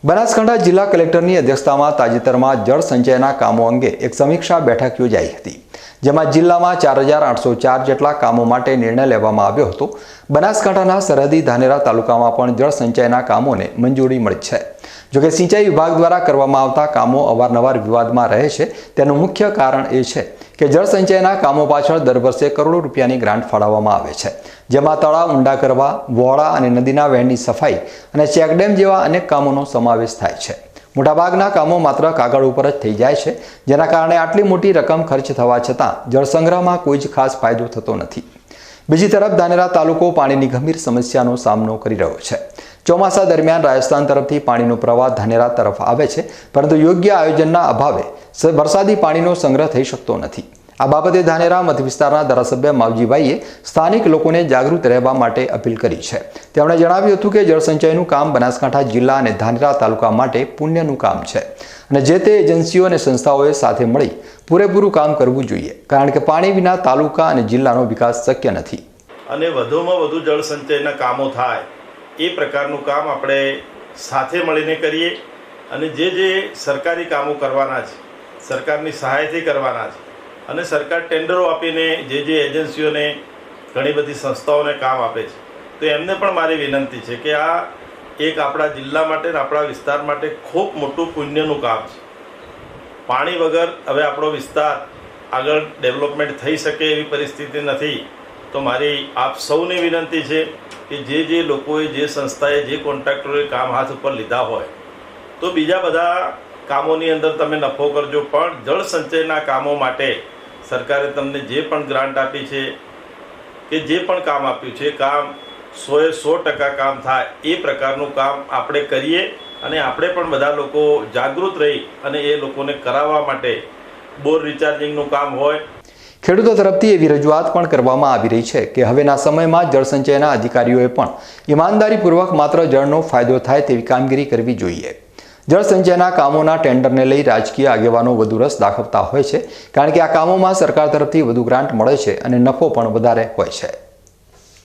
બનાસકાંઠા જિલ્લા કલેક્ટરની અધ્યક્ષતામાં તાજેતરમાં જળ સંચયના કામો અંગે એક સમીક્ષા બેઠક યોજાઈ હતી, જેમાં જિલ્લામાં 4804 જેટલા કામો માટે નિર્ણય લેવામાં આવ્યો હતો। બનાસકાંઠાના સરહદી ધાનેરા તાલુકામાં પણ જળ સંચયના કામોને મંજૂરી મળી છે। જોકે સિંચાઈ વિભાગ દ્વારા કરવામાં આવતા કામો અવારનવાર વિવાદમાં રહે છે। તેનું મુખ્ય કારણ એ છે કે જળ સંચયના કામો પાછળ દર વર્ષે કરોડો રૂપિયાની ગ્રાન્ટ ફાળવવામાં આવે છે, જેમાં તળાવ ઊંડા કરવા, વોળા અને નદીના વહેણની સફાઈ અને ચેકડેમ જેવા અનેક કામોનો સમાવેશ થાય છે। મોટાભાગના કામો માત્ર કાગળ ઉપર જ થઈ જાય છે, જેના કારણે આટલી મોટી રકમ ખર્ચ થવા છતાં જળ સંગ્રહમાં કોઈ જ ખાસ ફાયદો થતો નથી। બીજી તરફ ધાનેરા તાલુકો પાણીની ગંભીર સમસ્યાનો સામનો કરી રહ્યો છે। ચોમાસા દરમિયાન રાજસ્થાન તરફથી પાણીનો પ્રવાહ ધાનેરા તરફ આવે છે, પરંતુ યોગ્ય આયોજનના અભાવે વરસાદી પાણીનો સંગ્રહ થઈ શકતો નથી। આ બાબતે ધાનેરા મત વિસ્તારના ધારાસભ્ય માવજીભાઈએ સ્થાનિક લોકોને જાગૃત રહેવા માટે અપીલ કરી છે। તેમણે જણાવ્યું હતું કે જળસંચયનું કામ બનાસકાંઠા જિલ્લા અને ધાનેરા તાલુકા માટે પુણ્યનું કામ છે અને જે તે એજન્સીઓ અને સંસ્થાઓએ સાથે મળી પૂરેપૂરું કામ કરવું જોઈએ, કારણ કે પાણી વિના તાલુકા અને જિલ્લાનો વિકાસ શક્ય નથી। અને વધુમાં વધુ જળસંચયના કામો થાય એ પ્રકારનું કામ આપણે સાથે મળીને કરીએ અને જે સરકારી કામો કરવાના છે, સરકારની સહાયથી કરવાના છે અને સરકાર ટેન્ડરો આપીને જે એજન્સીઓને ઘણી બધી સંસ્થાઓને કામ આપે છે, તો એમને પણ મારી વિનંતી છે કે આ એક આપણા જિલ્લા માટે અને આપણા વિસ્તાર માટે ખૂબ મોટું પુણ્યનું કામ છે। પાણી વગર હવે આપણો વિસ્તાર આગળ ડેવલપમેન્ટ થઈ શકે એવી પરિસ્થિતિ નથી। તો મારી આપ સૌને વિનંતી છે કે જે લોકોએ, જે સંસ્થાએ, જે કોન્ટ્રાક્ટરોએ કામ હાથ ઉપર લીધા હોય તો બીજા બધા કામોની અંદર તમે નફો કરજો, પણ જળ સંચયના કામો માટે સરકારે તમને જે પણ ગ્રાન્ટ આપી છે કે જે પણ કામ આપ્યું છે, કામ 100% કામ થાય એ પ્રકારનું કામ આપણે કરીએ અને આપણે પણ બધા લોકો જાગૃત રહી અને એ લોકોને કરાવવા માટે બોર રિચાર્જિંગનું કામ હોય। ખેડૂતો તરફથી એવી રજૂઆત પણ કરવામાં આવી રહી છે કે હવેના સમયમાં જળસંચયના અધિકારીઓએ પણ ઈમાનદારીપૂર્વક માત્ર જળનો ફાયદો થાય તેવી કામગીરી કરવી જોઈએ। જળસંચયના કામોના ટેન્ડરને લઈ રાજકીય આગેવાનો વધુ રસ દાખવતા હોય છે, કારણ કે આ કામોમાં સરકાર તરફથી વધુ ગ્રાન્ટ મળે છે અને નફો પણ વધારે હોય છે।